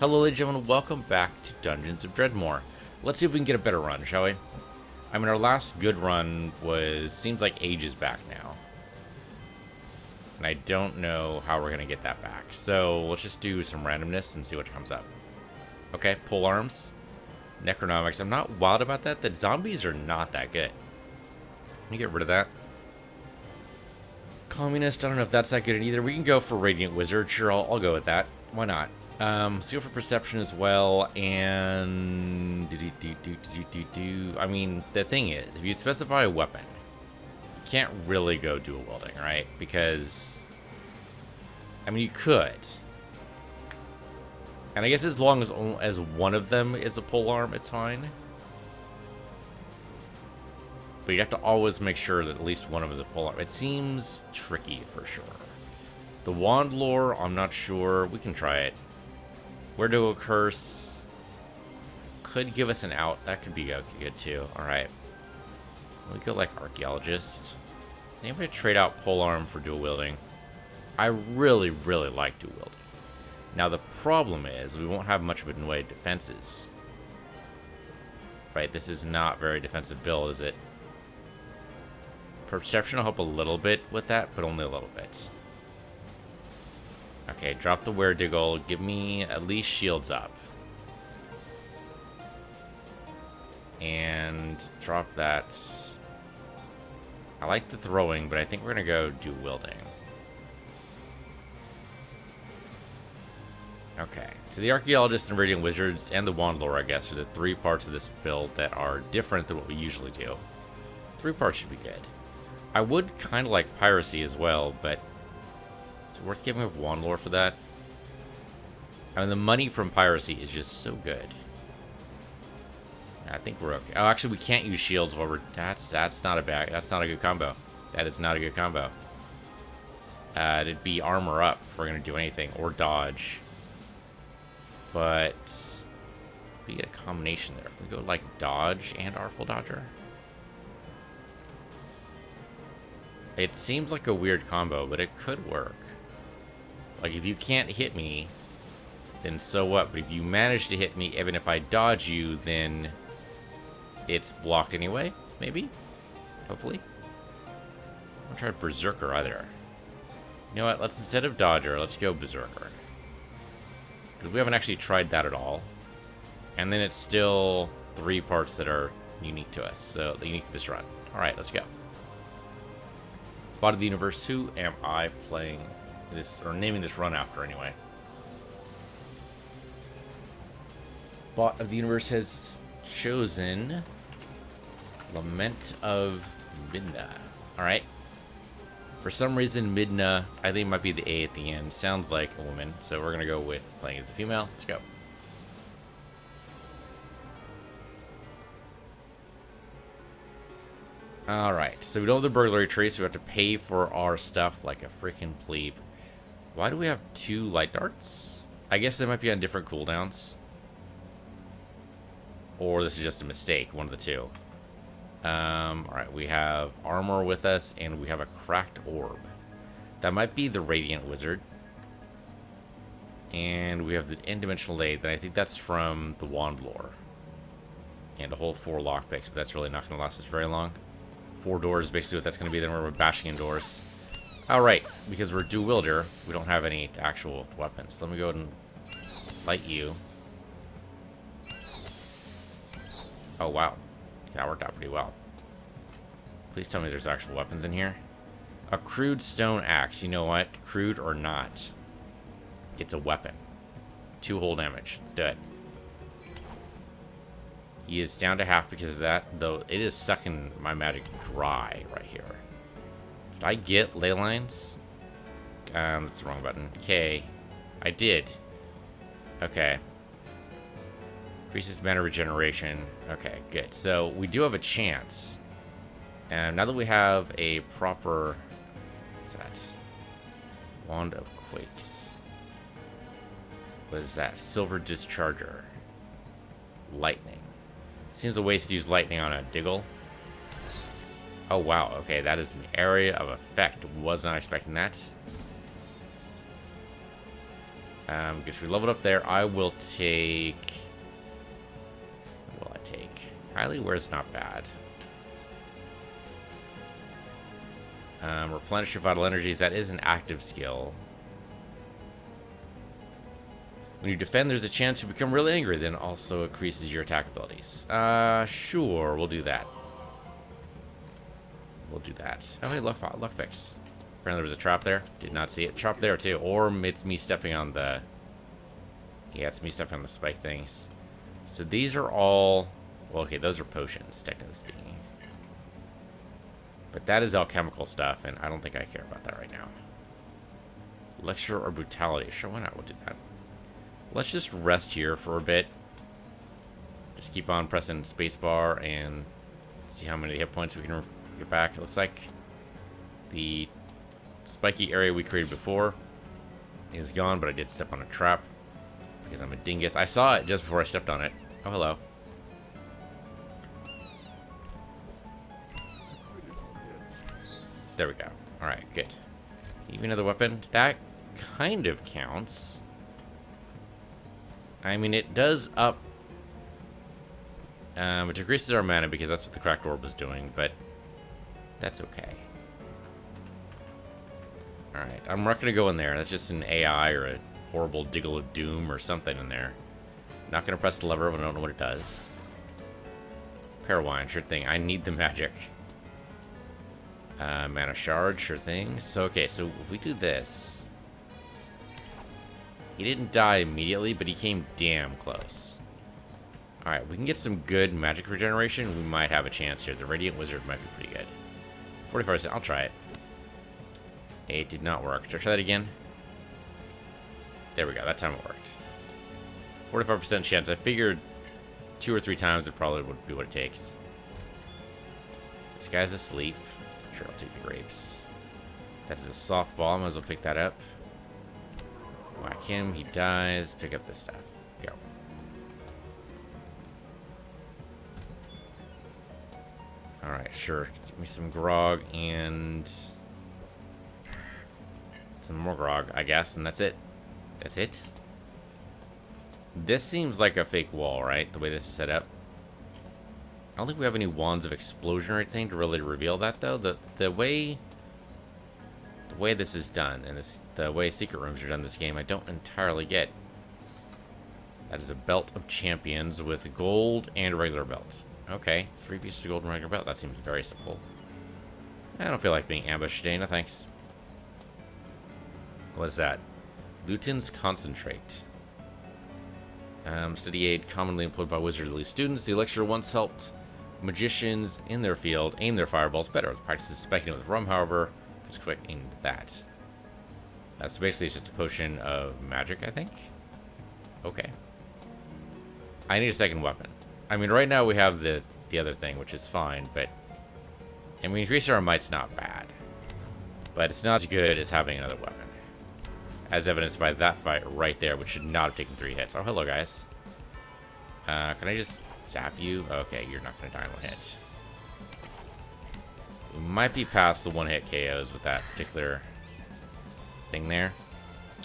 Hello ladies and gentlemen, welcome back to Dungeons of Dredmor. Let's see if we can get a better run, shall we? I mean, our last good run seems like ages back now. And I don't know how we're going to get that back. So let's just do some randomness and see what comes up. Okay, pole arms. Necronomics. I'm not wild about that. The zombies are not that good. Can you get rid of that? Communist, I don't know if that's that good either. We can go for Radiant Wizard. Sure, I'll go with that. Why not? Seal for perception as well, and I mean, the thing is, if you specify a weapon, you can't really go dual wielding, right? Because, I mean, you could, and I guess as long as one of them is a pole arm, it's fine. But you have to always make sure that at least one of them is a pole arm. It seems tricky for sure. The wand lore, I'm not sure. We can try it. Where to a curse could give us an out. That could be good too. All right. We go like archaeologist. Anybody trade out polearm for dual wielding? I really, really like dual wielding. Now the problem is we won't have much of it in the way of defenses. Right. This is not very defensive build, is it? Perception will help a little bit with that, but only a little bit. Okay, drop the Were-Diggle. Give me at least shields up. And drop that. I like the throwing, but I think we're going to go dual wielding. Okay, so the Archaeologists and Radiant Wizards and the Wand Lore, I guess, are the three parts of this build that are different than what we usually do. 3 parts should be good. I would kind of like Piracy as well, but is it worth giving up Wand Lore for that? I mean, the money from Piracy is just so good. I think we're okay. Oh, actually, we can't use shields while we're... That's not a good combo. That is not a good combo. It'd be armor up if we're going to do anything, or dodge. But we get a combination there. If we go, like, dodge and Artful Dodger. It seems like a weird combo, but it could work. Like, if you can't hit me, then so what? But if you manage to hit me, even if I dodge you, then it's blocked anyway, maybe? Hopefully. I'm gonna try Berserker either. You know what? Let's, instead of Dodger, let's go Berserker. Because we haven't actually tried that at all. And then it's still 3 parts that are unique to us. So, unique to this run. Alright, let's go. Bot of the Universe, who am I playing this, or naming this run after anyway? Bot of the Universe has chosen Lament of Midna. Alright. For some reason, Midna, I think it might be the A at the end, sounds like a woman, so we're gonna go with playing as a female. Let's go. Alright, so we don't have the burglary tree, so we have to pay for our stuff like a freaking plebe. Why do we have 2 light darts? I guess they might be on different cooldowns. Or this is just a mistake, one of the 2. Alright, we have armor with us, and we have a cracked orb. That might be the Radiant Wizard. And we have the N-Dimensional Aid, and I think that's from the Wand Lore. And a whole 4 lockpicks, but that's really not going to last us very long. 4 doors, basically what that's going to be, then we're bashing in doors. Alright, because we're dual wielder, we don't have any actual weapons. Let me go ahead and light you. Oh, wow. That worked out pretty well. Please tell me there's actual weapons in here. A crude stone axe. You know what? Crude or not, it's a weapon. 2 whole damage. Let's do it. He is down to half because of that, though it is sucking my magic dry right here. Did I get ley lines? That's the wrong button. Okay. I did. Okay. Increases mana regeneration. Okay, good. So we do have a chance. And now that we have a proper... What's that? Wand of Quakes. What is that? Silver Discharger. Lightning. Seems a waste to use lightning on a Diggle. Oh, wow. Okay, that is an area of effect. Was not expecting that. Because we leveled up there. I will take... What will I take? Highly Aware's not bad. Replenish your vital energies. That is an active skill. When you defend, there's a chance you become really angry. Then also increases your attack abilities. Sure. We'll do that. We'll do that. Oh, hey, luck picks. Apparently there was a trap there. Did not see it. Trap there, too. Or it's me stepping on the... Yeah, it's me stepping on the spike things. So these are all... Well, okay, those are potions, technically speaking. But that is alchemical stuff, and I don't think I care about that right now. Lecture or brutality. Sure, why not? We'll do that. Let's just rest here for a bit. Just keep on pressing spacebar and see how many hit points we can get back. It looks like the spiky area we created before is gone, but I did step on a trap because I'm a dingus. I saw it just before I stepped on it. Oh, hello. There we go. Alright, good. Even another weapon. That kind of counts. I mean, it does up... it decreases our mana because that's what the cracked orb was doing, but that's okay. Alright, I'm not going to go in there. That's just an AI or a horrible diggle of doom or something in there. Not going to press the lever when I don't know what it does. Parawine, sure thing. I need the magic. Mana shard, sure thing. So, okay, so if we do this... He didn't die immediately, but he came damn close. Alright, we can get some good magic regeneration. We might have a chance here. The Radiant Wizard might be pretty good. 45%. I'll try it. It did not work. Should I try that again? There we go. That time it worked. 45% chance. I figured 2 or 3 times it probably would be what it takes. This guy's asleep. Sure, I'll take the grapes. That's a softball. Might as well pick that up. Whack him. He dies. Pick up this stuff. Go. Alright, sure. Give me some grog and... some more grog, I guess, and that's it. That's it. This seems like a fake wall, right? The way this is set up. I don't think we have any wands of explosion or anything to really reveal that, though. The way this is done, and the way secret rooms are done in this game, I don't entirely get. That is a belt of champions with gold and regular belts. Okay, 3 pieces of gold and regular belt. That seems very simple. I don't feel like being ambushed today, no thanks. What is that? Luton's Concentrate. Study aid commonly employed by wizardly students. The elixir once helped magicians in their field aim their fireballs better. The practice is spiking it with rum, however, just quick into that. So basically it's just a potion of magic, I think. Okay. I need a second weapon. I mean, right now we have the other thing, which is fine, but... I mean, increasing our might's not bad. But it's not as good as having another weapon. As evidenced by that fight right there, which should not have taken 3 hits. Oh, hello, guys. Can I just zap you? Okay, you're not going to die in 1 hit. We might be past the 1-hit KOs with that particular thing there.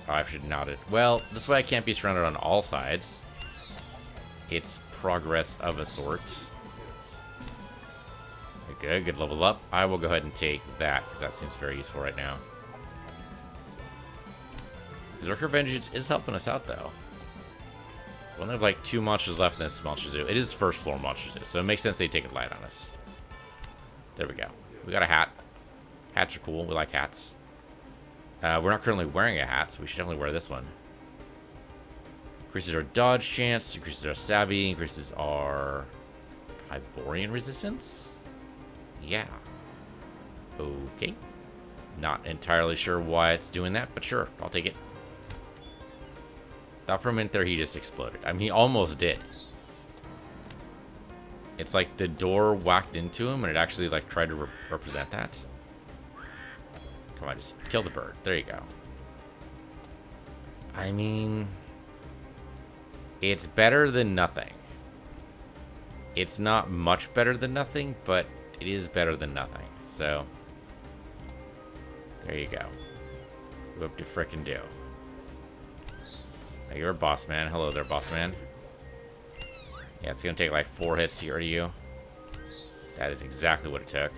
Oh, I should not have. Well, this way I can't be surrounded on all sides. It's progress of a sort. Good, good level up. I will go ahead and take that, because that seems very useful right now. Berserker Vengeance is helping us out, though. We only have like 2 monsters left in this Monster Zoo. It is first floor Monster Zoo, so it makes sense they take it light on us. There we go. We got a hat. Hats are cool. We like hats. We're not currently wearing a hat, so we should definitely wear this one. Increases our dodge chance, increases our savvy, increases our Hyborian resistance? Yeah. Okay. Not entirely sure why it's doing that, but sure, I'll take it. Thought for a minute there he just exploded. I mean, he almost did. It's like the door whacked into him and it actually like tried to represent that. Come on, just kill the bird. There you go. I mean, it's better than nothing. It's not much better than nothing, but it is better than nothing. So, there you go. Whoop de frickin' do. Oh, you're a boss man. Hello there, boss man. Yeah, it's gonna take like 4 hits to get rid of you. That is exactly what it took.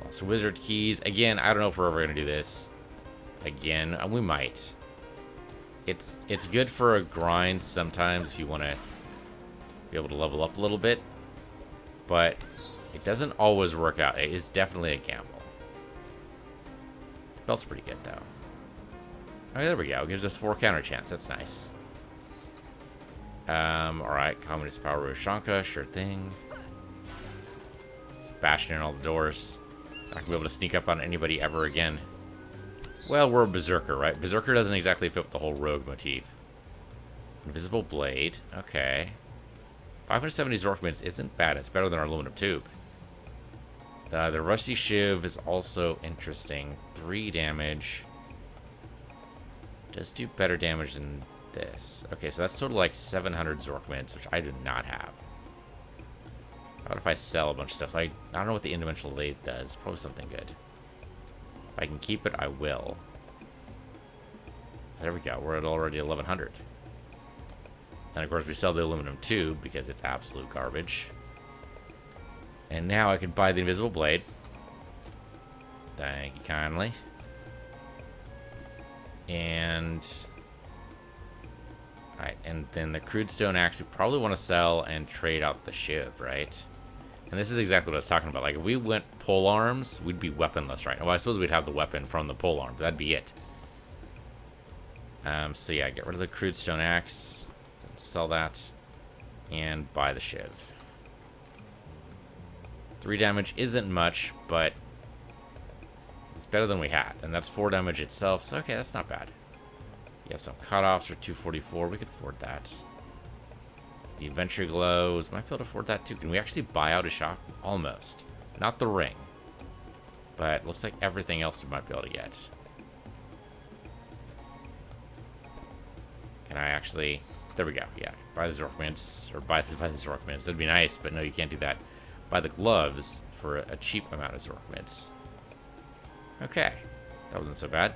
Lost wizard keys. Again, I don't know if we're ever gonna do this. Again, we might. It's good for a grind sometimes if you want to be able to level up a little bit. But it doesn't always work out. It is definitely a gamble. The belt's pretty good, though. Oh, there we go. Gives us 4 counter chance. That's nice. Alright. Communist Power Roshanka. Sure thing. Just bashing in all the doors. Not gonna be able to sneak up on anybody ever again. Well, we're a Berserker, right? Berserker doesn't exactly fit with the whole rogue motif. Invisible Blade. Okay. 570 Zorkmans isn't bad. It's better than our aluminum tube. The Rusty Shiv is also interesting. 3 damage. Does do better damage than this. Okay, so that's total like 700 Zorkmans, which I do not have. How about if I sell a bunch of stuff? I don't know what the interdimensional lathe does. Probably something good. If I can keep it, I will. There we go. We're at already 1100. And of course, we sell the aluminum tube because it's absolute garbage. And now I can buy the invisible blade. Thank you kindly. And alright, and then the crude stone axe we probably want to sell and trade out the shiv, right? And this is exactly what I was talking about. Like, if we went pole arms, we'd be weaponless right now. Well, I suppose we'd have the weapon from the pole arm, but that'd be it. So yeah, get rid of the crude stone axe, sell that, and buy the shiv. 3 damage isn't much, but it's better than we had. And that's 4 damage itself, so okay, that's not bad. You have some cutoffs for 244, we could afford that. The Adventure Glows, might be able to afford that too. Can we actually buy out a shop? Almost. Not the ring. But looks like everything else we might be able to get. Can I actually... There we go, yeah. Buy the Zorkmans, or buy the Zorkmans. That'd be nice, but no, you can't do that. Buy the gloves for a cheap amount of Zorkmans. Okay. That wasn't so bad.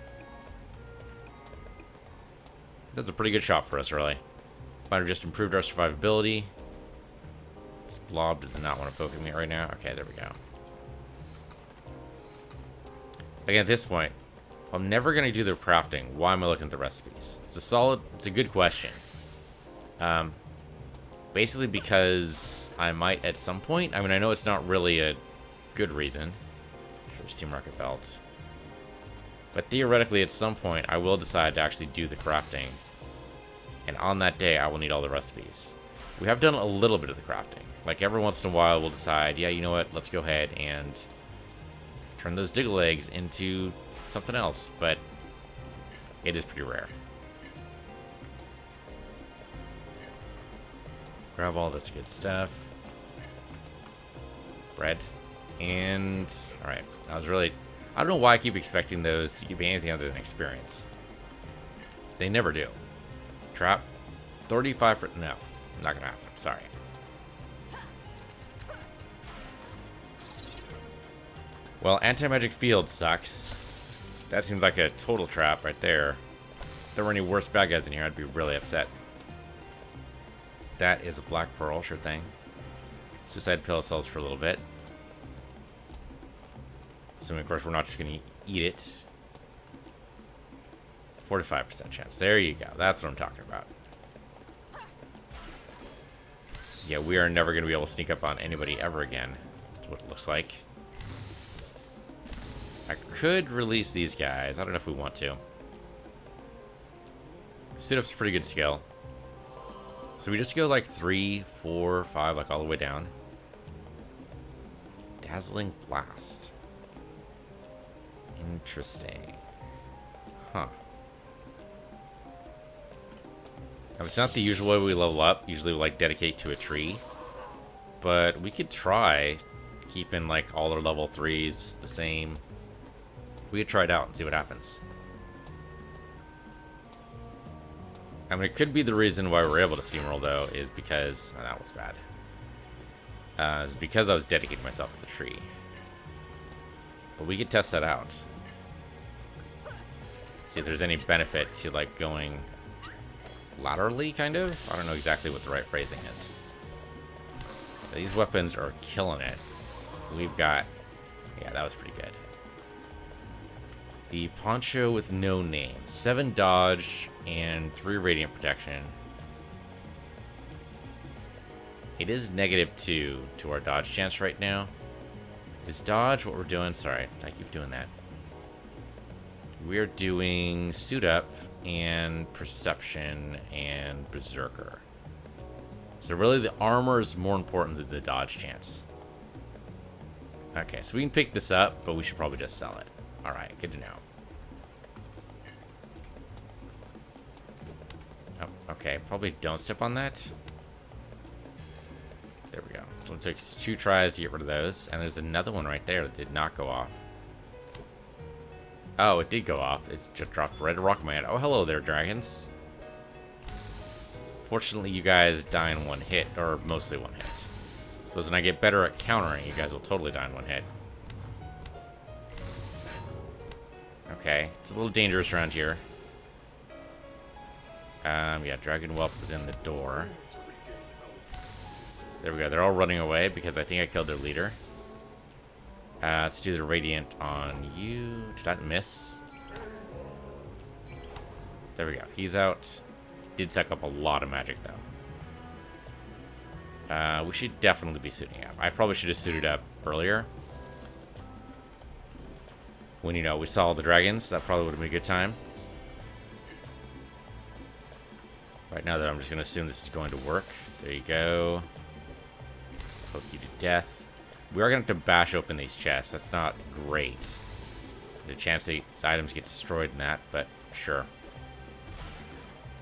That's a pretty good shop for us, really. Might have just improved our survivability. This blob does not want to poke at me right now. Okay, there we go. Again, at this point, if I'm never going to do the crafting, why am I looking at the recipes? It's a good question. Basically because I might at some point, I mean, I know it's not really a good reason. Sure, Steam Market Belt. But theoretically, at some point, I will decide to actually do the crafting. And on that day, I will need all the recipes. We have done a little bit of the crafting. Like, every once in a while, we'll decide, yeah, you know what, let's go ahead and turn those diggle eggs into something else. But it is pretty rare. Grab all this good stuff. Bread. And, alright, I don't know why I keep expecting those to be anything other than experience. They never do. Trap. 35%. No, not gonna happen. Sorry. Well, anti-magic field sucks. That seems like a total trap right there. If there were any worse bad guys in here, I'd be really upset. That is a black pearl, sure thing. Suicide pill sells for a little bit. Assuming, of course, we're not just gonna eat it. 45% chance. There you go. That's what I'm talking about. Yeah, we are never going to be able to sneak up on anybody ever again. That's what it looks like. I could release these guys. I don't know if we want to. Suit up's a pretty good skill. So we just go like 3, 4, 5, like all the way down. Dazzling Blast. Interesting. Huh. Now, it's not the usual way we level up. Usually we like dedicate to a tree. But we could try keeping like all our level 3s the same. We could try it out and see what happens. I mean, it could be the reason why we're able to steamroll, though, is because... Oh, that was bad. It's because I was dedicating myself to the tree. But we could test that out. See if there's any benefit to, like, going laterally, kind of? I don't know exactly what the right phrasing is. These weapons are killing it. We've got... Yeah, that was pretty good. The poncho with no name. 7 dodge and 3 radiant protection. It is -2 to our dodge chance right now. Is dodge what we're doing? Sorry, I keep doing that. We're doing suit up and perception and berserker. So really the armor is more important than the dodge chance. Okay, so we can pick this up, but we should probably just sell it. Alright, good to know. Oh, okay, probably don't step on that. There we go. It took 2 tries to get rid of those. And there's another one right there that did not go off. Oh, it did go off. It just dropped right at rock my head. Oh, hello there, dragons. Fortunately, you guys die in 1 hit, or mostly 1 hit. Because when I get better at countering, you guys will totally die in 1 hit. Okay, it's a little dangerous around here. Yeah, Dragon Whelp is in the door. There we go. They're all running away because I think I killed their leader. Let's do the Radiant on you. Did that miss? There we go. He's out. Did suck up a lot of magic, though. We should definitely be suiting up. I probably should have suited up earlier. When, you know, we saw the dragons. That probably would have been a good time. Right now, though, I'm just going to assume this is going to work. There you go. Poke you to death. We are going to have to bash open these chests. That's not great. There's a chance these items get destroyed in that, but sure.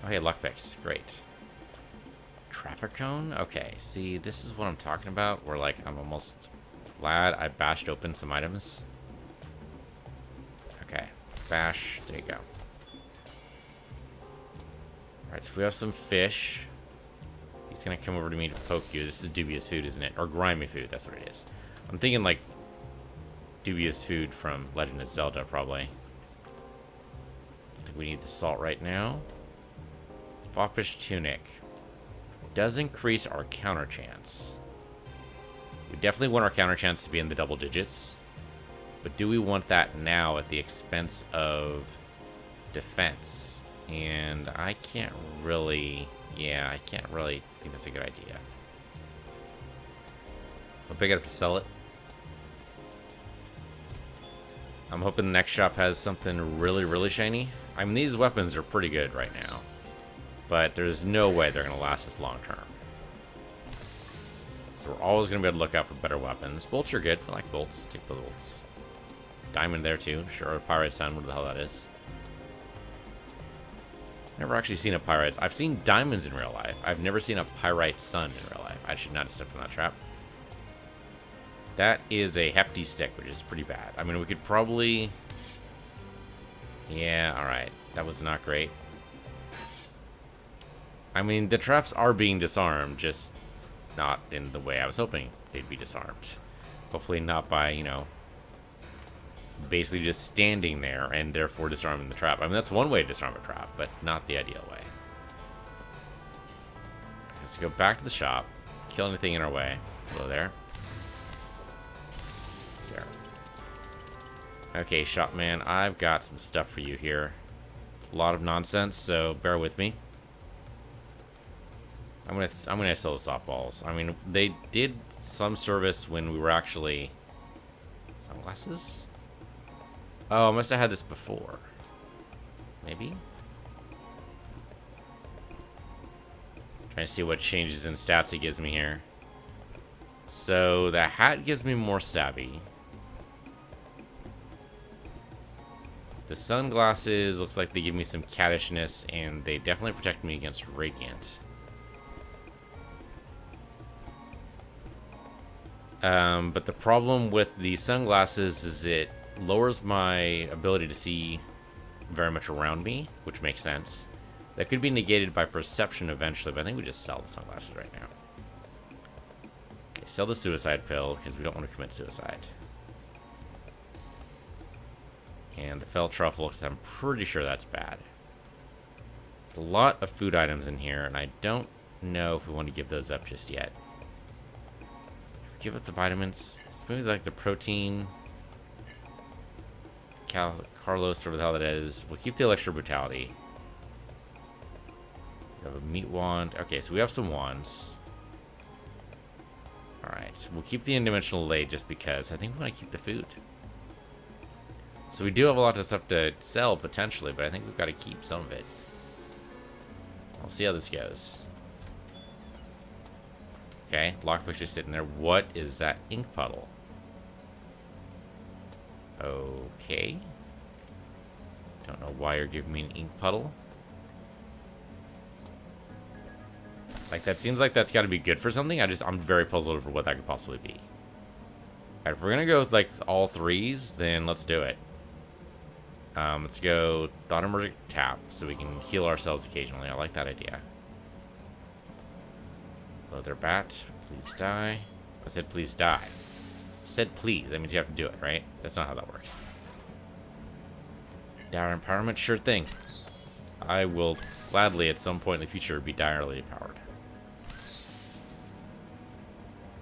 Oh, hey, luck picks. Great. Traffic cone? Okay, see, this is what I'm talking about. Where, like, I'm almost glad I bashed open some items. Okay, bash. There you go. Alright, so we have some fish. He's gonna come over to me to poke you. This is dubious food, isn't it? Or grimy food, that's what it is. I'm thinking, like, dubious food from Legend of Zelda, probably. I think we need the salt right now. Foppish Tunic. Does increase our counter chance. We definitely want our counter chance to be in the double digits. But do we want that now at the expense of defense? And I can't really... Yeah, I can't really think that's a good idea. I'll pick it up to sell it. I'm hoping the next shop has something really, really shiny. I mean, these weapons are pretty good right now. But there's no way they're going to last us long term. So we're always going to be able to look out for better weapons. Bolts are good. I like bolts. Take the bolts. Diamond there too. Sure, Pyrite Sun, what the hell that is. Never actually seen a Pyrite. I've seen diamonds in real life. I've never seen a Pyrite Sun in real life. I should not have stepped on that trap. That is a hefty stick, which is pretty bad. I mean, we could probably... Yeah, alright. That was not great. I mean, the traps are being disarmed, just not in the way I was hoping they'd be disarmed. Hopefully not by, you know, basically just standing there and therefore disarming the trap. I mean, that's one way to disarm a trap, but not the ideal way. Let's go back to the shop, kill anything in our way. Hello there. There. Okay, shopman, I've got some stuff for you here. A lot of nonsense, so bear with me. I'm gonna sell the softballs. I mean, they did some service when we were actually... Sunglasses? Oh, I must have had this before. Maybe? Trying to see what changes in stats it gives me here. So, the hat gives me more savvy. The sunglasses looks like they give me some cattishness, and they definitely protect me against radiant. But the problem with the sunglasses is it lowers my ability to see very much around me, which makes sense. That could be negated by perception eventually, but I think we just sell the sunglasses right now. Okay, sell the suicide pill, because we don't want to commit suicide. And the felt truffle, because I'm pretty sure that's bad. There's a lot of food items in here, and I don't know if we want to give those up just yet. Give up the vitamins. Maybe like the protein. Carlos, whatever the hell that is. We'll keep the extra brutality. We have a meat wand. Okay, so we have some wands. Alright, we'll keep the in-dimensional lay just because. I think we want to keep the food. So we do have a lot of stuff to sell, potentially, but I think we've got to keep some of it. We'll see how this goes. Okay, lockpick's just sitting there. What is that ink puddle? Okay. Don't know why you're giving me an ink puddle. Like, that seems like that's got to be good for something. I'm very puzzled over what that could possibly be. Alright, if we're gonna go with, like, all threes, then let's do it. Let's go Thought Emergent Tap, so we can heal ourselves occasionally. I like that idea. Leather Bat, please die. I said please die. Said please, that means you have to do it, right? That's not how that works. Dire Empowerment, sure thing. I will gladly at some point in the future be direly empowered.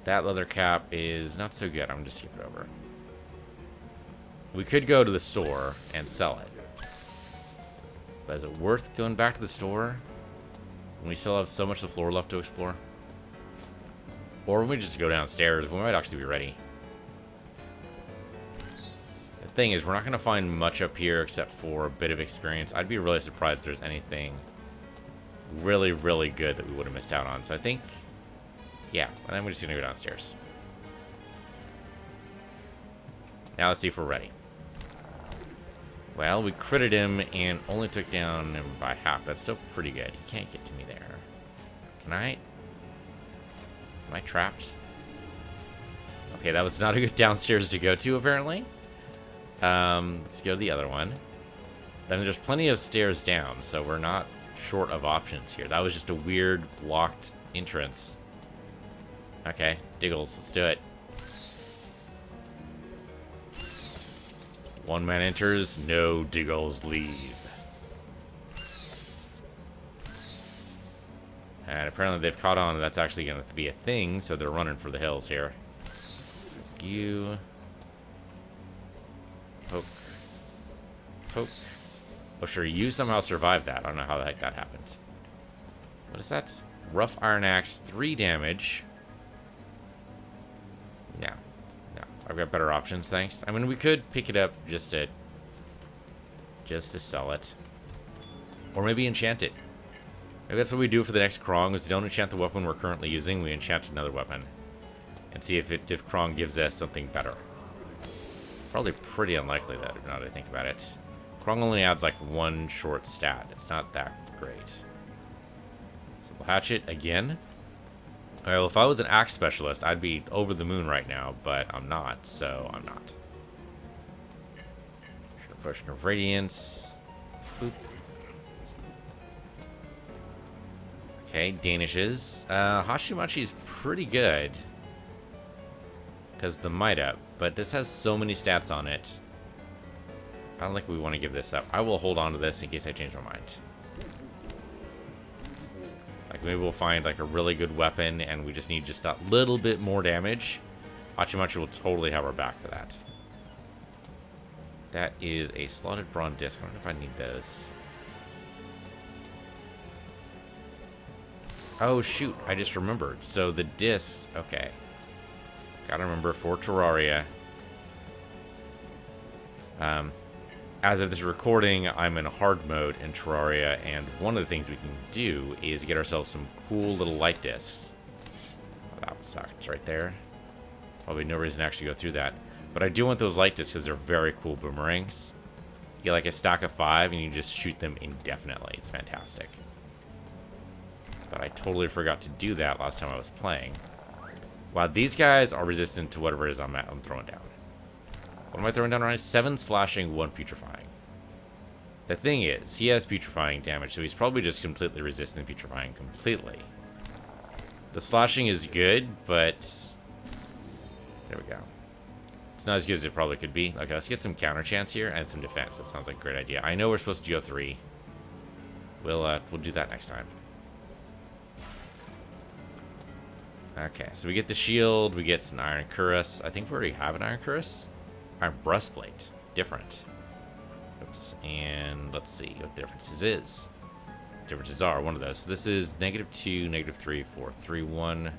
That leather cap is not so good. I'm going to skip it over. We could go to the store and sell it. But is it worth going back to the store when we still have so much of the floor left to explore? Or when we just go downstairs, we might actually be ready. The thing is, we're not going to find much up here except for a bit of experience. I'd be really surprised if there's anything really, really good that we would have missed out on. So I think, yeah, I think we're just going to go downstairs. Now let's see if we're ready. Well, we critted him and only took down him by half. That's still pretty good. He can't get to me there. Can I? Am I trapped? Okay, that was not a good downstairs to go to, apparently. Let's go to the other one. Then there's plenty of stairs down, so we're not short of options here. That was just a weird blocked entrance. Okay, Diggles, let's do it. One man enters, no Diggles leave. And apparently they've caught on that's actually going to be a thing, so they're running for the hills here. You. Poke. Poke. Oh, sure, you somehow survived that. I don't know how the heck that happened. What is that? Rough Iron Axe, 3 damage. No. No. I've got better options, thanks. I mean, we could pick it up just to sell it. Or maybe enchant it. Maybe that's what we do for the next Krong, is we don't enchant the weapon we're currently using, we enchant another weapon. And see if Krong gives us something better. Probably pretty unlikely, that, now that I think about it. Krong only adds like 1 short stat. It's not that great. So we'll hatch it again. Alright, well, if I was an axe specialist, I'd be over the moon right now, but I'm not, so I'm not. Potion of Radiance. Boop. Okay, Danishes. Hashimachi's pretty good. Because the might up, but this has so many stats on it. I don't think we want to give this up. I will hold on to this in case I change my mind. Like, maybe we'll find like a really good weapon and we just need just a little bit more damage. Hachimachi will totally have our back for that. That is a slotted bronze disc. I don't know if I need those. Oh, shoot. I just remembered. So the discs... Okay. Gotta remember, for Terraria. As of this recording, I'm in hard mode in Terraria, and one of the things we can do is get ourselves some cool little light discs. Oh, that sucked right there. Probably no reason to actually go through that. But I do want those light discs because they're very cool boomerangs. You get like a stack of 5 and you just shoot them indefinitely. It's fantastic. But I totally forgot to do that last time I was playing. Wow, these guys are resistant to whatever it is I'm throwing down. What am I throwing down right now? 7 slashing, 1 putrefying. The thing is, he has putrefying damage, so he's probably just completely resistant to putrefying completely. The slashing is good, but... There we go. It's not as good as it probably could be. Okay, let's get some counter chance here and some defense. That sounds like a great idea. I know we're supposed to go 3. We'll do that next time. Okay, so we get the shield, we get an iron cuirass. I think we already have an iron cuirass. Iron breastplate. Different. Oops. And let's see what the differences are. One of those. So this is -2, -3, 4, 3, 1.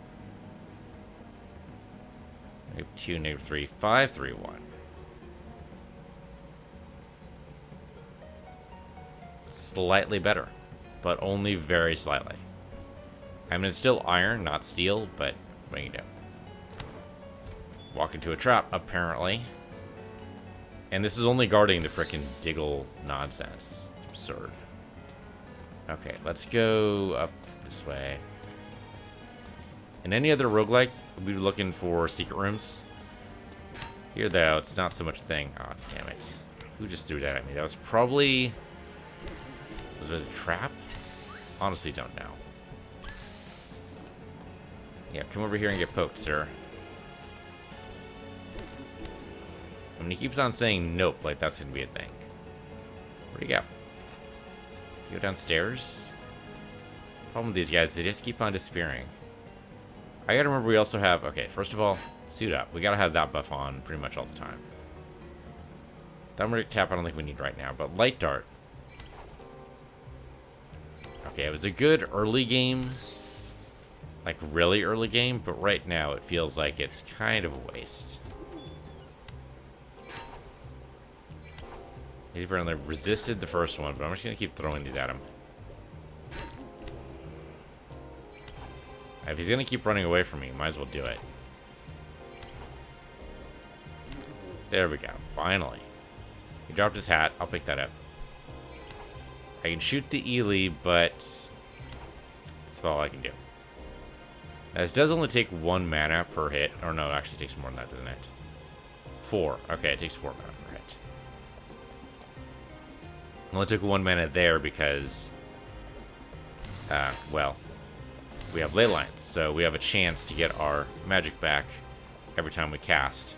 -2, -3, 5, 3, 1. Slightly better, but only very slightly. I mean, it's still iron, not steel, but what do you do? Walk into a trap, apparently. And this is only guarding the frickin' Diggle nonsense. It's absurd. Okay, let's go up this way. In any other roguelike, we'd be looking for secret rooms. Here, though, it's not so much a thing. Oh, damn it. Who just threw that at me? That was probably... Was it a trap? Honestly, don't know. Yeah, come over here and get poked, sir. I mean, he keeps on saying nope, like that's gonna be a thing. Where'd he go? Go downstairs? Problem with these guys, they just keep on disappearing. I gotta remember we also have... Okay, first of all, suit up. We gotta have that buff on pretty much all the time. Thumbstick tap I don't think we need right now, but light dart. Okay, it was a good early game. Like, really early game, but right now it feels like it's kind of a waste. He's apparently resisted the first one, but I'm just going to keep throwing these at him. If he's going to keep running away from me, might as well do it. There we go. Finally. He dropped his hat. I'll pick that up. I can shoot the Ely, but that's about all I can do. Now, this does only take 1 mana per hit. Or no, it actually takes more than that, doesn't it? 4. Okay, it takes 4 mana per hit. Only took 1 mana there because, well, we have ley lines, so we have a chance to get our magic back every time we cast.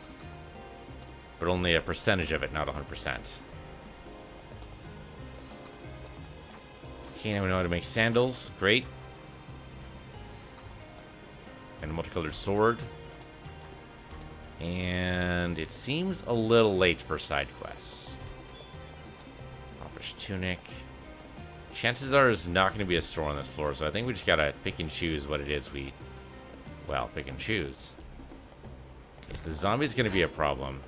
But only a percentage of it, not 100%. Okay, now we know how to make sandals. Great. And a multicolored sword. And it seems a little late for side quests. Officer's tunic. Chances are there's not going to be a store on this floor, so I think we just gotta pick and choose what it is we... Well, pick and choose. Okay, so the zombie's going to be a problem.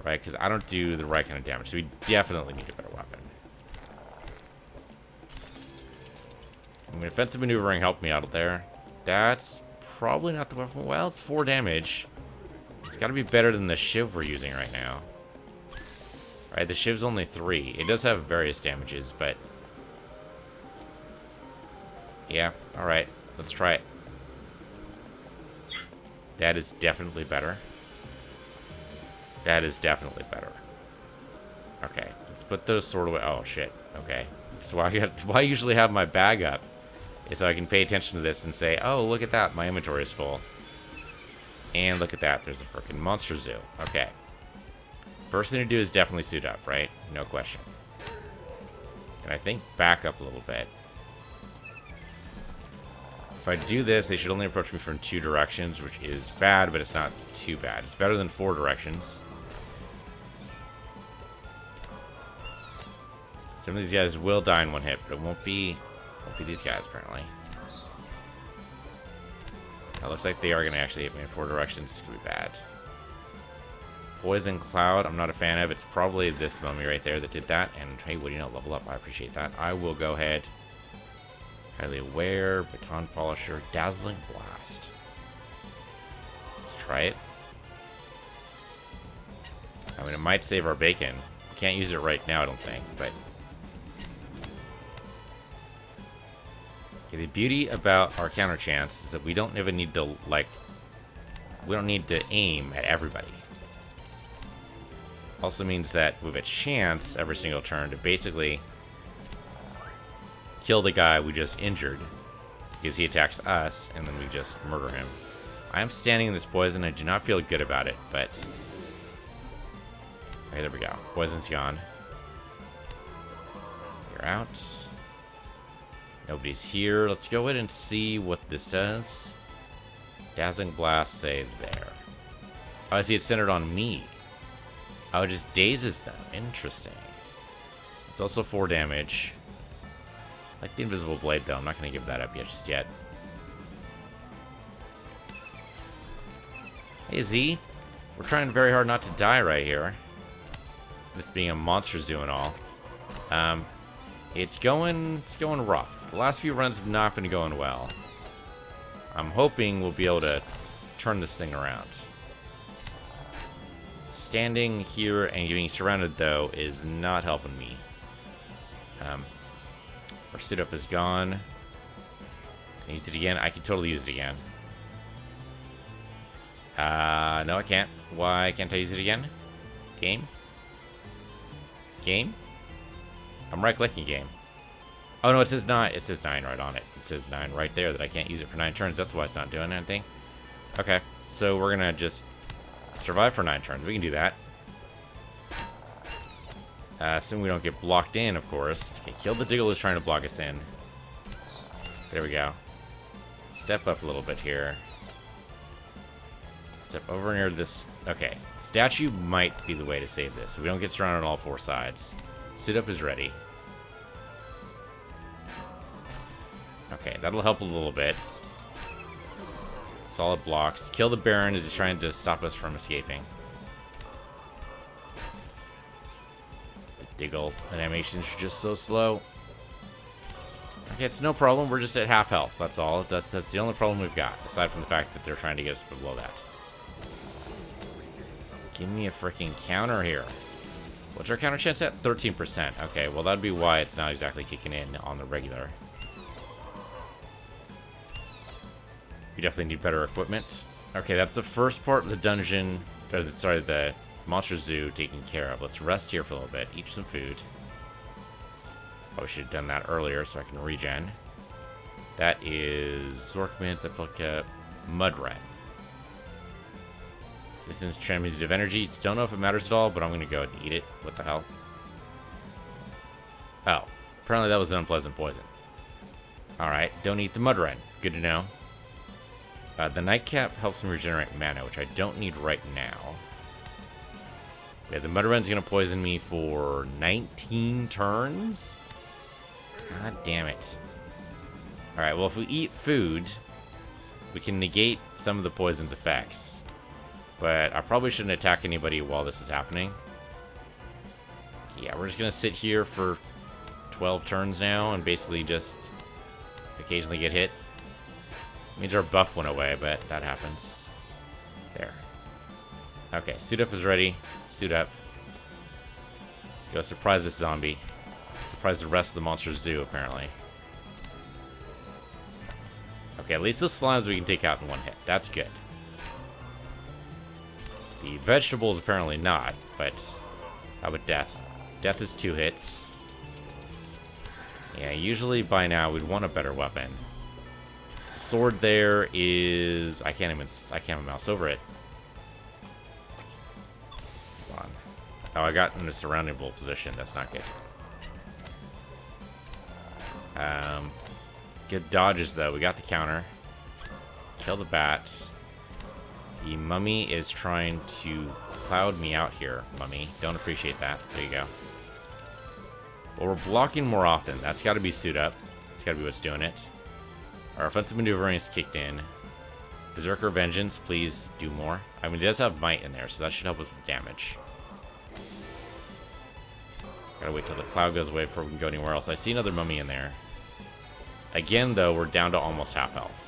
Right, because I don't do the right kind of damage, so we definitely need a better weapon. I mean, offensive maneuvering helped me out there. That's probably not the weapon. Well, it's 4 damage. It's got to be better than the shiv we're using right now. Right, the shiv's only 3. It does have various damages, but... Yeah, alright. Let's try it. That is definitely better. That is definitely better. Okay, let's put those sword away. Oh, shit. Okay. So why I usually have my bag up is so I can pay attention to this and say, oh, look at that. My inventory is full. And look at that. There's a freaking monster zoo. Okay. First thing to do is definitely suit up, right? No question. And I think back up a little bit. If I do this, they should only approach me from 2 directions, which is bad, but it's not too bad. It's better than 4 directions. Some of these guys will die in 1 hit, but it won't be these guys, apparently. It looks like they are going to actually hit me in 4 directions. It's going to be bad. Poison Cloud, I'm not a fan of. It's probably this mummy right there that did that. And hey, what do you know? Level up. I appreciate that. I will go ahead. Highly Aware, Baton Polisher, Dazzling Blast. Let's try it. I mean, it might save our bacon. We can't use it right now, I don't think, but... Okay, the beauty about our counter chance is that we don't even need to, like... We don't need to aim at everybody. Also means that we have a chance every single turn to basically kill the guy we just injured because he attacks us and then we just murder him. I am standing in this poison. I do not feel good about it, but... Okay, there we go. Poison's gone. You're out. Nobody's here. Let's go ahead and see what this does. Dazzling Blast, say there. Oh, I see it's centered on me. Oh, it just dazes them. Interesting. It's also 4 damage. Like the Invisible Blade, though. I'm not going to give that up just yet. Hey, Z. We're trying very hard not to die right here. This being a monster zoo and all. It's going rough. The last few runs have not been going well. I'm hoping we'll be able to turn this thing around. Standing here and getting surrounded, though, is not helping me. Our suit up is gone. Can I use it again? I can totally use it again. No, I can't. Why can't I use it again? Game? Game? I'm right-clicking game. Oh, no, it says 9. It says 9 right on it. It says 9 right there that I can't use it for 9 turns. That's why it's not doing anything. Okay, so we're going to just survive for 9 turns. We can do that. Assuming we don't get blocked in, of course. Okay, kill the Diggle who's trying to block us in. There we go. Step up a little bit here. Step over near this. Okay, statue might be the way to save this. So we don't get surrounded on all 4 sides. Suit up is ready. Okay, that'll help a little bit. Solid blocks. Kill the Baron as he's trying to stop us from escaping. The Diggle animations are just so slow. Okay, it's no problem. We're just at half health. That's all. That's the only problem we've got, aside from the fact that they're trying to get us below that. Give me a freaking counter here. What's our counter chance at? 13%. Okay, well, that'd be why it's not exactly kicking in on the regular. We definitely need better equipment. Okay, that's the first part of the dungeon, or the monster zoo taken care of. Let's rest here for a little bit, eat some food. Probably should have done that earlier so I can regen. That is Zorkmans, Epica, Mudrat. Resistance transmutive energy. Don't know if it matters at all, but I'm going to go ahead and eat it. What the hell? Oh, apparently that was an unpleasant poison. Alright, don't eat the Mudrat. Good to know. The Nightcap helps me regenerate mana, which I don't need right now. Yeah, the Mudrat's going to poison me for 19 turns? God damn it. Alright, well, if we eat food, we can negate some of the poison's effects. But I probably shouldn't attack anybody while this is happening. Yeah, we're just going to sit here for 12 turns now and basically just occasionally get hit. Means our buff went away, but that happens. There. Okay, suit up is ready. Suit up. Go surprise this zombie. Surprise the rest of the monster zoo, apparently. Okay, at least the slimes we can take out in one hit. That's good. The vegetables apparently not, but how about death? Death is 2 hits. Yeah, usually by now we'd want a better weapon. The sword there is... I can't even mouse over it. Hold on. Oh, I got in a surroundable position. That's not good. Good dodges, though. We got the counter. Kill the bat. The mummy is trying to cloud me out here, mummy. Don't appreciate that. There you go. Well, we're blocking more often. That's got to be suit up. That's got to be what's doing it. Our offensive maneuvering is kicked in. Berserker Vengeance, please do more. I mean, it does have might in there, so that should help us with damage. Gotta wait till the cloud goes away before we can go anywhere else. I see another mummy in there. Again, though, we're down to almost half health.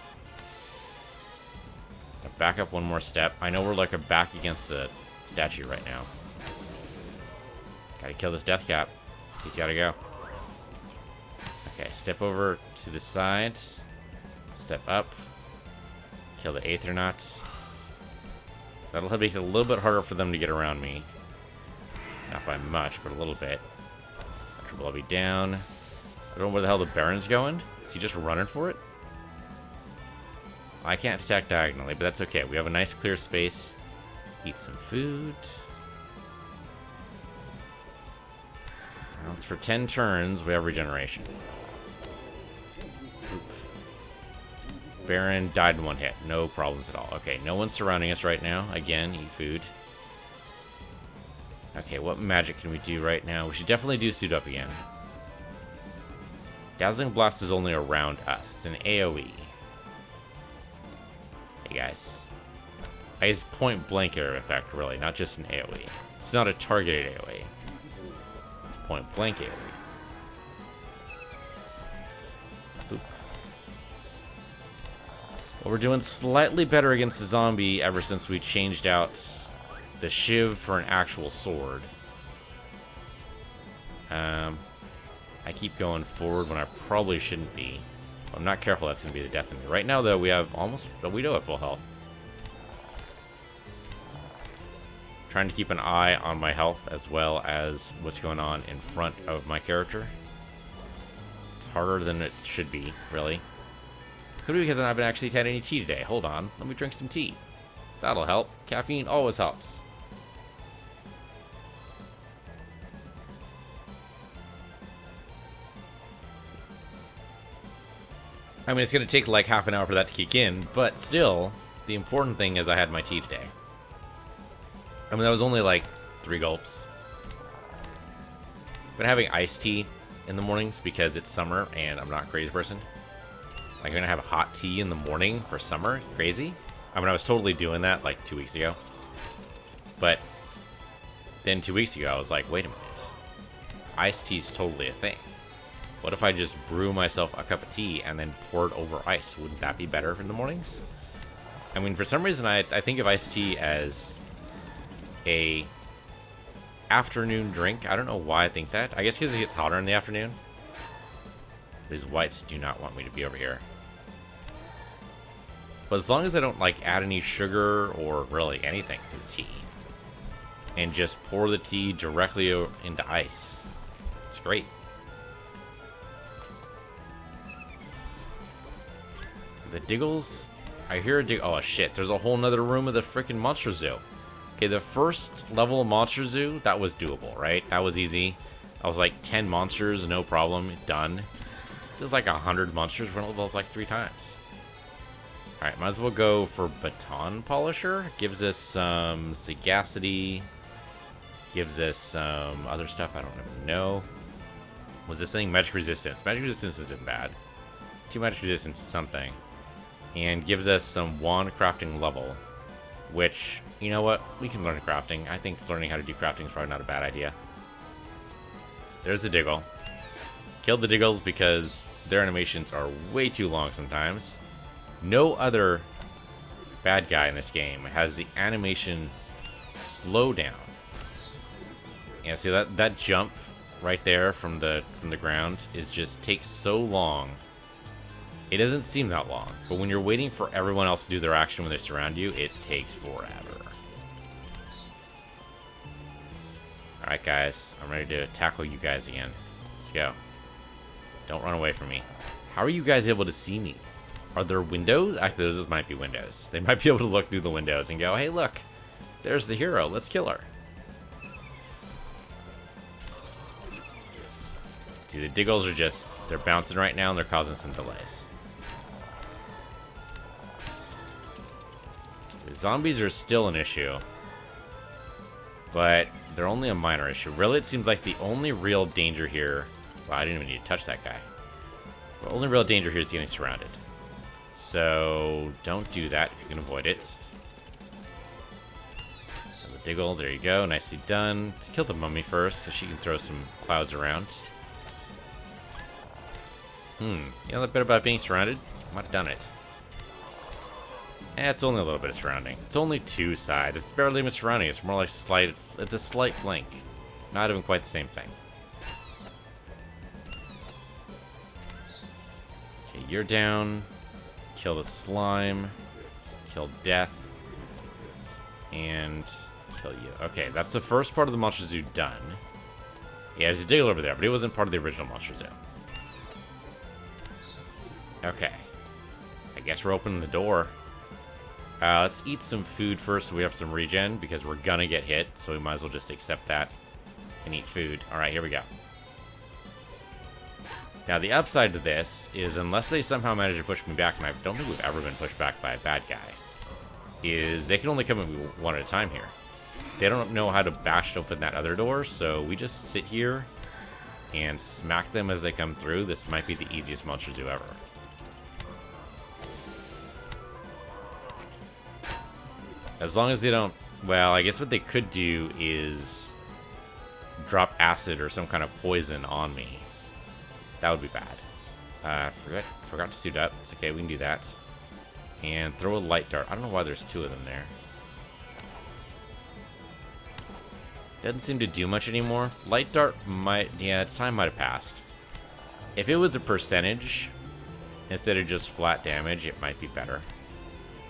Back up one more step. I know we're like a back against the statue right now. Gotta kill this death cap. He's gotta go. Okay, step over to the side. Step up. Kill the Aethernaut. That'll make it a little bit harder for them to get around me. Not by much, but a little bit. Triple LB down. I don't know where the hell the Baron's going. Is he just running for it? I can't attack diagonally, but that's okay. We have a nice clear space. Eat some food. Now it's for 10 turns, we have regeneration. Baron died in one hit. No problems at all. Okay, no one's surrounding us right now. Again, eat food. Okay, what magic can we do right now? We should definitely do suit up again. Dazzling Blast is only around us. It's an AoE. Hey guys. It's point blank effect, really, not just an AoE. It's not a targeted AoE. It's point blank AoE. Boop. Well, we're doing slightly better against the zombie ever since we changed out the shiv for an actual sword. I keep going forward when I probably shouldn't be. If I'm not careful, that's going to be the death of me. Right now, though, we do have full health. Trying to keep an eye on my health as well as what's going on in front of my character. It's harder than it should be, really. Could be because I haven't actually had any tea today. Hold on, let me drink some tea. That'll help. Caffeine always helps. I mean, it's going to take like half an hour for that to kick in, but still, the important thing is I had my tea today. I mean, that was only like 3 gulps. But having iced tea in the mornings because it's summer and I'm not a crazy person. Like, I'm going to have hot tea in the morning for summer? Crazy? I mean, I was totally doing that like 2 weeks ago. But then 2 weeks ago, I was like, wait a minute. Iced tea is totally a thing. What if I just brew myself a cup of tea and then pour it over ice? Wouldn't that be better in the mornings? I mean, for some reason, I think of iced tea as a afternoon drink. I don't know why I think that. I guess because it gets hotter in the afternoon. These whites do not want me to be over here. But as long as I don't, like, add any sugar or really anything to the tea, and just pour the tea directly into ice, it's great. The Diggles, I hear a dig. Oh shit, there's a whole nother room of the freaking Monster Zoo. Okay, the first level of Monster Zoo, that was doable, right? That was easy. I was like 10 monsters, no problem, done. This is like 100 monsters, we're gonna level up like 3 times. Alright, might as well go for Baton Polisher. Gives us some sagacity. Gives us some other stuff I don't even know. Was this thing magic resistance? Magic resistance isn't bad. 2 magic resistance is something. And gives us some wand crafting level, which, you know what, we can learn crafting. I think learning how to do crafting is probably not a bad idea. There's the Diggle. Killed the Diggles because their animations are way too long sometimes. No other bad guy in this game has the animation slowdown. Yeah, see that jump right there from the ground is just takes so long. It doesn't seem that long, but when you're waiting for everyone else to do their action when they surround you, it takes forever. Alright guys, I'm ready to tackle you guys again. Let's go. Don't run away from me. How are you guys able to see me? Are there windows? Actually, those might be windows. They might be able to look through the windows and go, hey look, there's the hero, let's kill her. See, the Diggles are just, they're bouncing right now and they're causing some delays. The zombies are still an issue, but they're only a minor issue. Really, it seems like the only real danger here... Well, I didn't even need to touch that guy. The only real danger here is getting surrounded. So, don't do that if you can avoid it. And the Diggle, there you go. Nicely done. Let's kill the mummy first, so she can throw some clouds around. You know that bit about being surrounded? I might have done it. It's only a little bit of surrounding. It's only 2 sides. It's barely even surrounding. It's more like slight. It's a slight flank. Not even quite the same thing. Okay, you're down. Kill the slime. Kill death. And kill you. Okay, that's the first part of the Monster Zoo done. Yeah, there's a Diggle over there, but it wasn't part of the original Monster Zoo. Okay. I guess we're opening the door. Let's eat some food first so we have some regen, because we're gonna get hit, so we might as well just accept that and eat food. Alright, here we go. Now, the upside to this is, unless they somehow manage to push me back, and I don't think we've ever been pushed back by a bad guy, is they can only come at me one at a time here. They don't know how to bash open that other door, so we just sit here and smack them as they come through. This might be the easiest monster zoo ever. As long as they don't... Well, I guess what they could do is drop acid or some kind of poison on me. That would be bad. Forgot to suit up. It's okay, we can do that. And throw a light dart. I don't know why there's two of them there. Doesn't seem to do much anymore. Light dart might... Yeah, its time might have passed. If it was a percentage, instead of just flat damage, it might be better.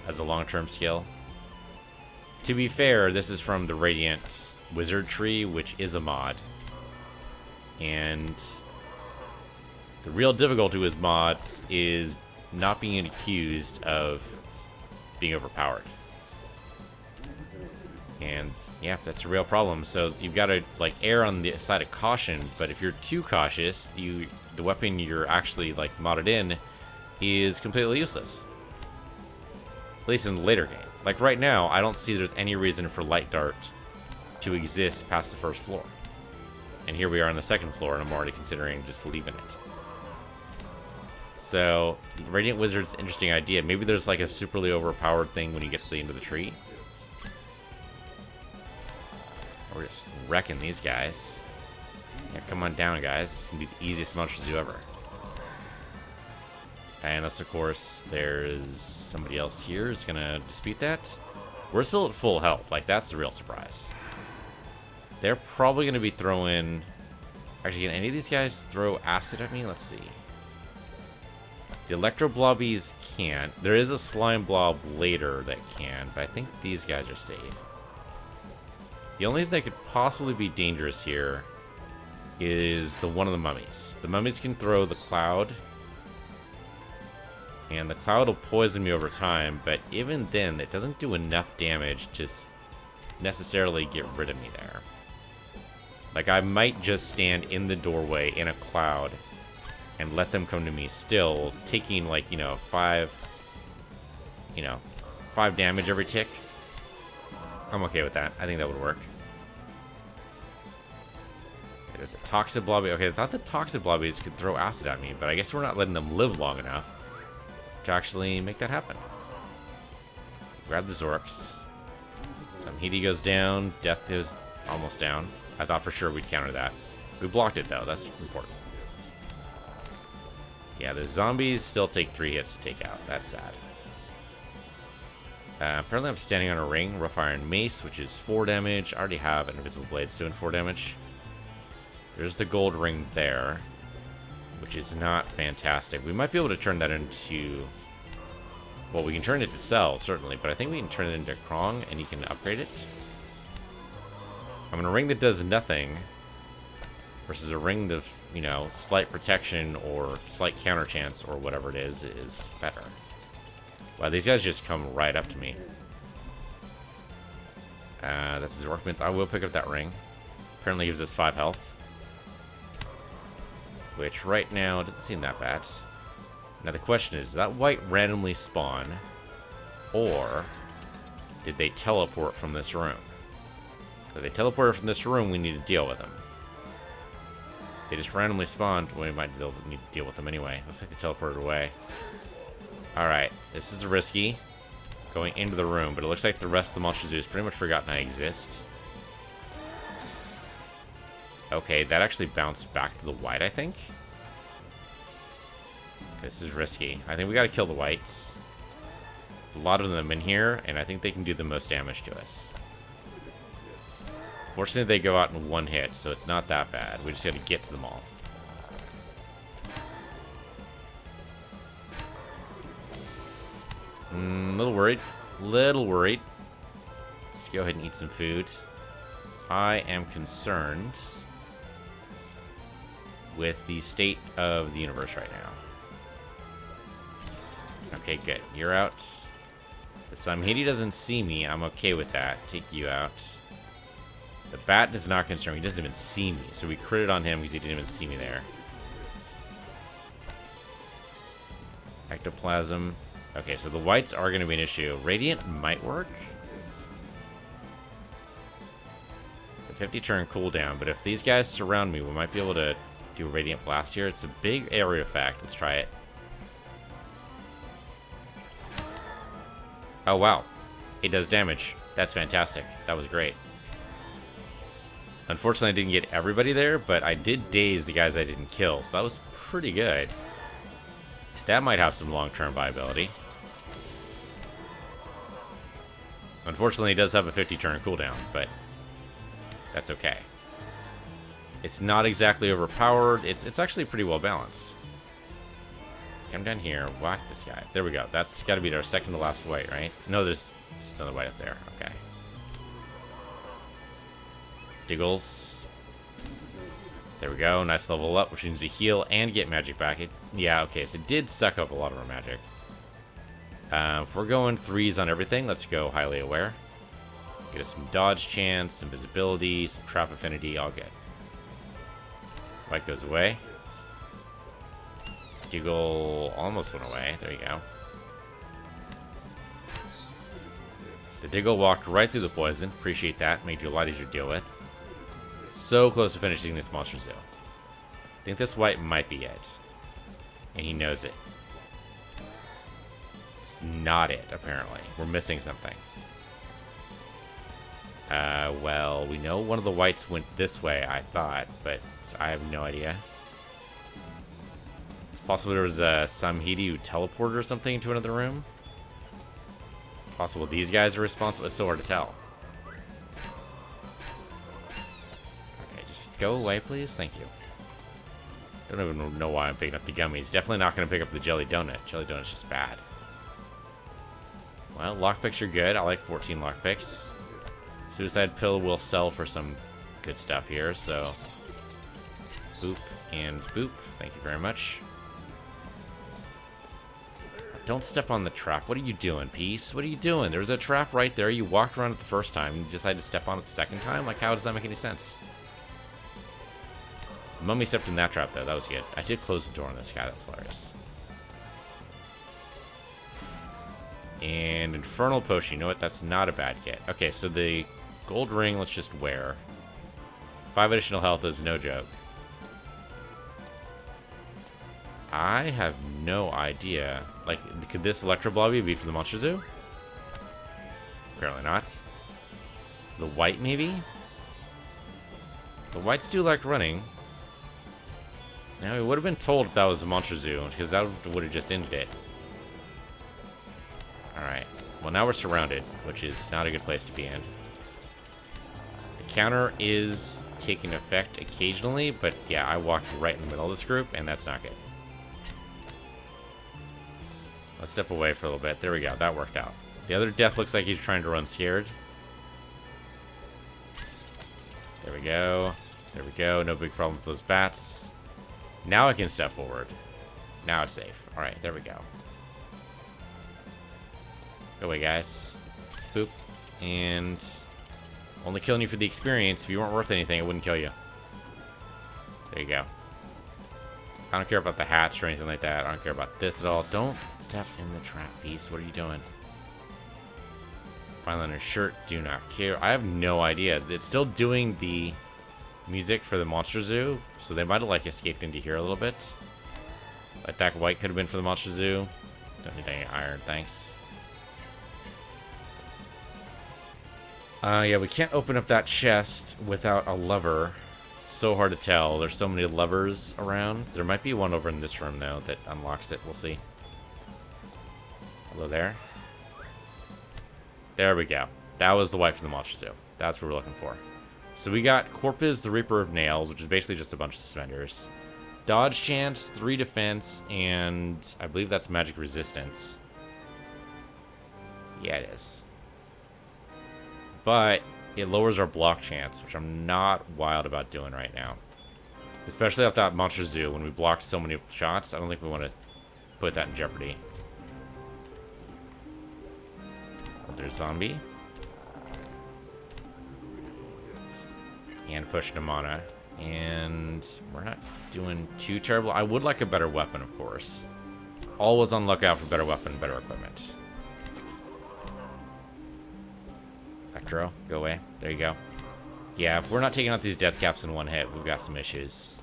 As a long-term skill. To be fair, this is from the Radiant Wizard Tree, which is a mod. And the real difficulty with mods is not being accused of being overpowered. And yeah, that's a real problem. So you've got to like err on the side of caution, but if you're too cautious, the weapon you're actually like modded in is completely useless. At least in the later game. Like right now, I don't see there's any reason for Light Dart to exist past the first floor. And here we are on the second floor, and I'm already considering just leaving it. So, Radiant Wizard's an interesting idea. Maybe there's like a superly overpowered thing when you get to the end of the tree. We're just wrecking these guys. Yeah, come on down, guys. This can be the easiest monster zoo ever. And unless, of course, there's somebody else here who's gonna dispute that. We're still at full health. Like, that's the real surprise. They're probably gonna be throwing... Actually, can any of these guys throw acid at me? Let's see. The Electro Blobbies can't. There is a Slime Blob later that can, but I think these guys are safe. The only thing that could possibly be dangerous here is one of the mummies. The mummies can throw the cloud, and the cloud will poison me over time, but even then, it doesn't do enough damage to necessarily get rid of me there. Like, I might just stand in the doorway in a cloud and let them come to me still, taking, like, 5 damage every tick. I'm okay with that. I think that would work. There's a Toxic Blobby. Okay, I thought the Toxic Blobbies could throw acid at me, but I guess we're not letting them live long enough to actually make that happen. Grab the Zorks. Some Heaty goes down. Death is almost down. I thought for sure we'd counter that. We blocked it, though. That's important. Yeah, the zombies still take 3 hits to take out. That's sad. Apparently I'm standing on a ring. Rough Iron Mace, which is 4 damage. I already have an Invisible Blades doing 4 damage. There's the gold ring there, which is not fantastic. We might be able to turn that into... Well, we can turn it to Cell, certainly, but I think we can turn it into Krong, and you can upgrade it. I'm going to ring that does nothing versus a ring of, slight protection or slight counter chance or whatever it is better. Wow, these guys just come right up to me. That's his Orkmans. I will pick up that ring. Apparently gives us 5 health. Which right now doesn't seem that bad. Now the question is, did that white randomly spawn? Or did they teleport from this room? If they teleported from this room, we need to deal with them. They just randomly spawned. We might need to deal with them anyway. Looks like they teleported away. Alright, this is risky. Going into the room, but it looks like the rest of the Monster Zoo has pretty much forgotten I exist. Okay, that actually bounced back to the white, I think. This is risky. I think we gotta kill the whites. A lot of them in here, and I think they can do the most damage to us. Fortunately, they go out in 1 hit, so it's not that bad. We just gotta get to them all. Little worried. Little worried. Let's go ahead and eat some food. I am concerned with the state of the universe right now. Okay, good. You're out. The Samhiti doesn't see me. I'm okay with that. Take you out. The bat does not concern me. He doesn't even see me. So we critted on him because he didn't even see me there. Ectoplasm. Okay, so the whites are going to be an issue. Radiant might work. It's a 50 turn cooldown, but if these guys surround me, we might be able to do a Radiant Blast here. It's a big area effect. Let's try it. Oh, wow. It does damage. That's fantastic. That was great. Unfortunately, I didn't get everybody there, but I did daze the guys I didn't kill, so that was pretty good. That might have some long-term viability. Unfortunately, it does have a 50-turn cooldown, but that's okay. It's not exactly overpowered. It's actually pretty well balanced. Come down here, whack this guy. There we go. That's got to be our second to last white, right? No, there's another white up there. Okay. Diggles. There we go. Nice level up, which means to heal and get magic back. Yeah, okay, so it did suck up a lot of our magic. If we're going 3s on everything, let's go highly aware. Get us some dodge chance, some visibility, some trap affinity, all good. White goes away. Diggle almost went away. There you go. The Diggle walked right through the poison. Appreciate that. Made you a lot easier to deal with. So close to finishing this Monster Zoo. I think this white might be it. And he knows it. It's not it, apparently. We're missing something. Well, we know one of the whites went this way, I thought, but I have no idea. Possibly there was a Samhiti who teleported or something into another room. Possible these guys are responsible. It's so hard to tell. Okay, just go away, please. Thank you. Don't even know why I'm picking up the gummies. Definitely not going to pick up the jelly donut. Jelly donut's just bad. Well, lockpicks are good. I like 14 lockpicks. Suicide pill will sell for some good stuff here, so boop and boop. Thank you very much. Don't step on the trap. What are you doing, Peace? What are you doing? There was a trap right there. You walked around it the first time. You decided to step on it the second time? Like, how does that make any sense? Mummy stepped in that trap, though. That was good. I did close the door on this guy. That's hilarious. And Infernal Potion. You know what? That's not a bad get. Okay, so the gold ring, let's just wear. 5 additional health is no joke. I have no idea. Like, could this Electro Blobby be for the Monster Zoo? Apparently not. The white, maybe? The whites do like running. Now, we would have been told if that was a Monster Zoo, because that would have just ended it. Alright. Well, now we're surrounded, which is not a good place to be in. The counter is taking effect occasionally, but yeah, I walked right in the middle of this group, and that's not good. Let's step away for a little bit. There we go. That worked out. The other death looks like he's trying to run scared. There we go. There we go. No big problem with those bats. Now I can step forward. Now it's safe. Alright, there we go. Go away, guys. Boop. And only killing you for the experience. If you weren't worth anything, it wouldn't kill you. There you go. I don't care about the hats or anything like that. I don't care about this at all. Don't step in the trap, Beast. What are you doing? Finally on her shirt. Do not care. I have no idea. It's still doing the music for the Monster Zoo, so they might have like escaped into here a little bit. Like that white could have been for the Monster Zoo. Don't need any iron, thanks. Yeah, we can't open up that chest without a lever. So hard to tell. There's so many levers around. There might be one over in this room, though, that unlocks it. We'll see. Hello there. There we go. That was the white from the Monster Zoo. That's what we're looking for. So we got Corpus, the Reaper of Nails, which is basically just a bunch of suspenders. Dodge chance, 3 defense, and I believe that's magic resistance. Yeah, it is. But it lowers our block chance, which I'm not wild about doing right now. Especially off that Monster Zoo, when we blocked so many shots, I don't think we want to put that in jeopardy. There's zombie. And push Namana. And we're not doing too terrible. I would like a better weapon, of course. Always on lookout for better weapon, better equipment. Electro, go away. There you go. Yeah, if we're not taking out these death caps in one hit, we've got some issues.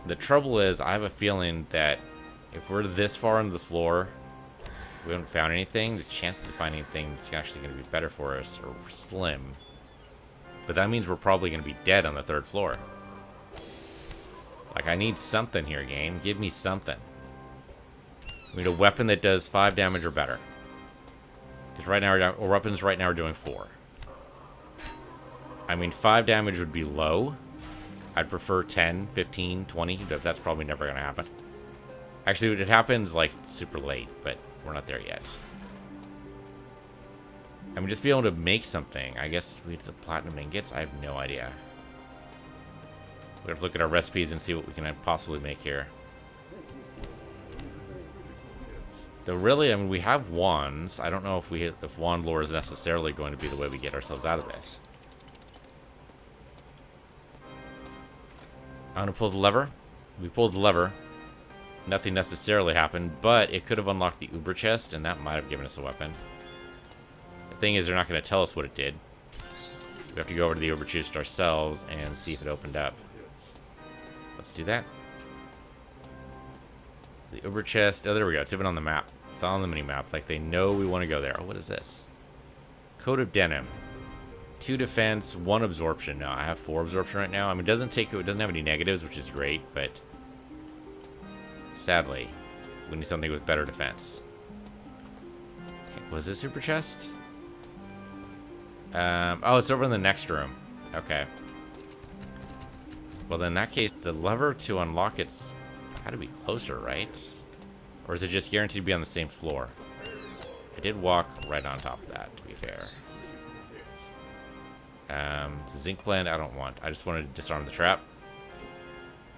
The trouble is, I have a feeling that if we're this far into the floor, we haven't found anything, the chances of finding anything that's actually going to be better for us are slim. But that means we're probably going to be dead on the 3rd floor. Like, I need something here, game. Give me something. We need a weapon that does 5 damage or better. Because right now, our weapons right now are doing 4. I mean, 5 damage would be low. I'd prefer 10, 15, 20, but that's probably never going to happen. Actually, it happens, like, super late, but we're not there yet. I mean, just be able to make something. I guess we have the platinum ingots. I have no idea. We have to look at our recipes and see what we can possibly make here. Though really, I mean, we have wands. I don't know if wand lore is necessarily going to be the way we get ourselves out of this. I'm gonna pull the lever. We pulled the lever. Nothing necessarily happened, but it could have unlocked the Uber chest, and that might have given us a weapon. The thing is, they're not going to tell us what it did. We have to go over to the Uber chest ourselves and see if it opened up. Let's do that. So the Uber chest. Oh, there we go. It's even on the map. It's on the mini map. Like, they know we want to go there. Oh, what is this? Coat of Denim. 2 defense, 1 absorption. No, I have 4 absorption right now. I mean, it doesn't have any negatives, which is great, but sadly, we need something with better defense. Was this super chest? Oh, it's over in the next room. Okay. Well, then in that case, the lever to unlock it's got to be closer, right? Or is it just guaranteed to be on the same floor? I did walk right on top of that, to be fair. Zinc blend, I don't want. I just wanted to disarm the trap.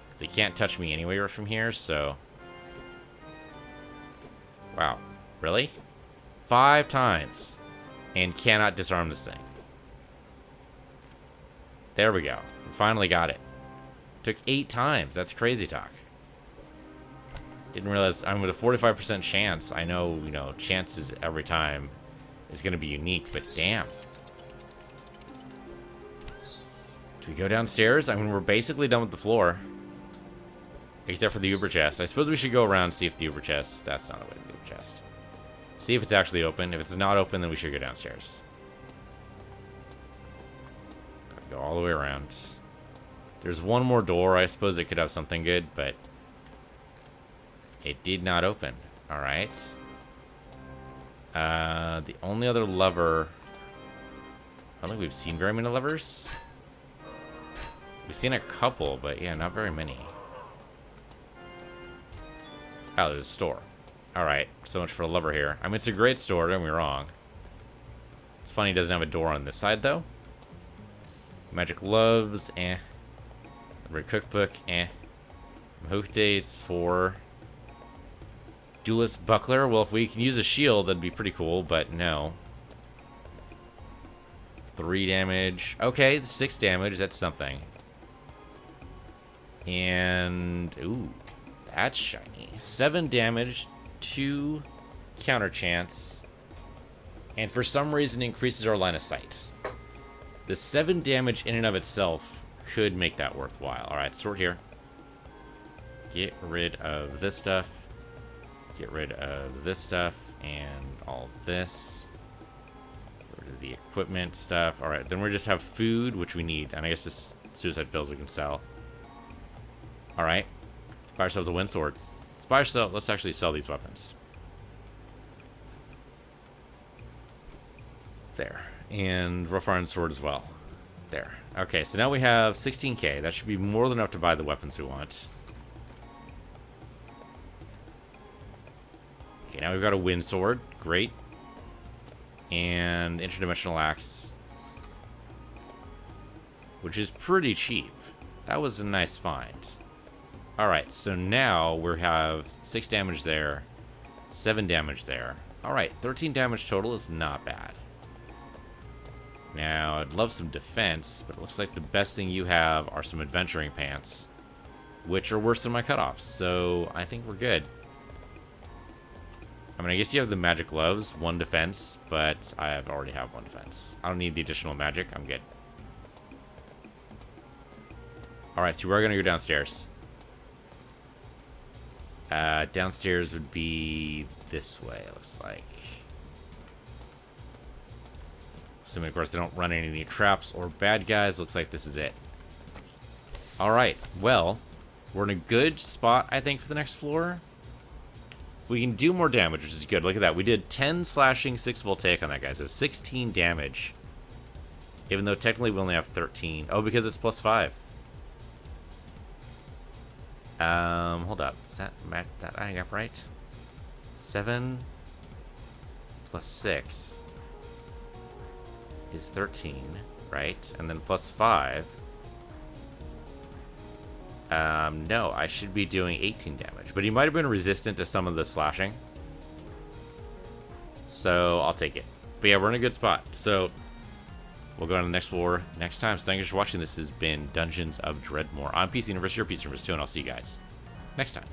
Because they can't touch me anywhere from here, so... Wow. Really? 5 times. And cannot disarm this thing. There we go. We finally got it. Took 8 times. That's crazy talk. Didn't realize I'm with a 45% chance. I know, you know, chances every time is going to be unique, but damn. Do we go downstairs? I mean, we're basically done with the floor. Except for the Uber chest. I suppose we should go around and see if the Uber chest... That's not a way to the Uber chest. See if it's actually open. If it's not open, then we should go downstairs. Gotta go all the way around. There's one more door. I suppose it could have something good, but... it did not open. Alright. The only other lever... I don't think we've seen very many levers. We've seen a couple, but yeah, not very many. Oh, there's a store. Alright, so much for a lever here. I mean, it's a great store, don't get me wrong. It's funny it doesn't have a door on this side, though. Magic gloves, eh. Red cookbook, eh. Mahukte's 4. Duelist buckler. Well, if we can use a shield, that'd be pretty cool, but no. 3 damage. Okay, 6 damage. That's something. And... ooh, that's shiny. 7 damage, 2 counter chance, and for some reason increases our line of sight. The 7 damage in and of itself could make that worthwhile. Alright, sort here. Get rid of this stuff. Get rid of this stuff and all this. Get rid of the equipment stuff. Alright, then we just have food, which we need. And I guess just suicide pills we can sell. Alright. Let's buy ourselves a wind sword. Let's actually sell these weapons. There. And rough iron sword as well. There. Okay, so now we have 16k. That should be more than enough to buy the weapons we want. Okay, now we've got a wind sword. Great. And interdimensional axe. Which is pretty cheap. That was a nice find. Alright, so now we have 6 damage there, 7 damage there. Alright, 13 damage total is not bad. Now, I'd love some defense, but it looks like the best thing you have are some adventuring pants, which are worse than my cutoffs, so I think we're good. I mean, I guess you have the magic gloves, 1 defense, but I already have 1 defense. I don't need the additional magic. I'm good. Alright, so we're going to go downstairs. Downstairs would be this way, it looks like. Assuming, of course, they don't run into any traps or bad guys. Looks like this is it. Alright, well, we're in a good spot, I think, for the next floor. We can do more damage, which is good. Look at that. We did 10 slashing, 6 voltaic on that guy, so 16 damage. Even though technically we only have 13. Oh, because it's +5. Hold up. Is that adding up right? 7 plus 6 is 13, right? And then +5. No, I should be doing 18 damage. But he might have been resistant to some of the slashing. So, I'll take it. But yeah, we're in a good spot. So, we'll go on to the next floor next time. So, thank you for watching. This has been Dungeons of Dredmor. I'm PC Universe, your PC Universe 2, and I'll see you guys next time.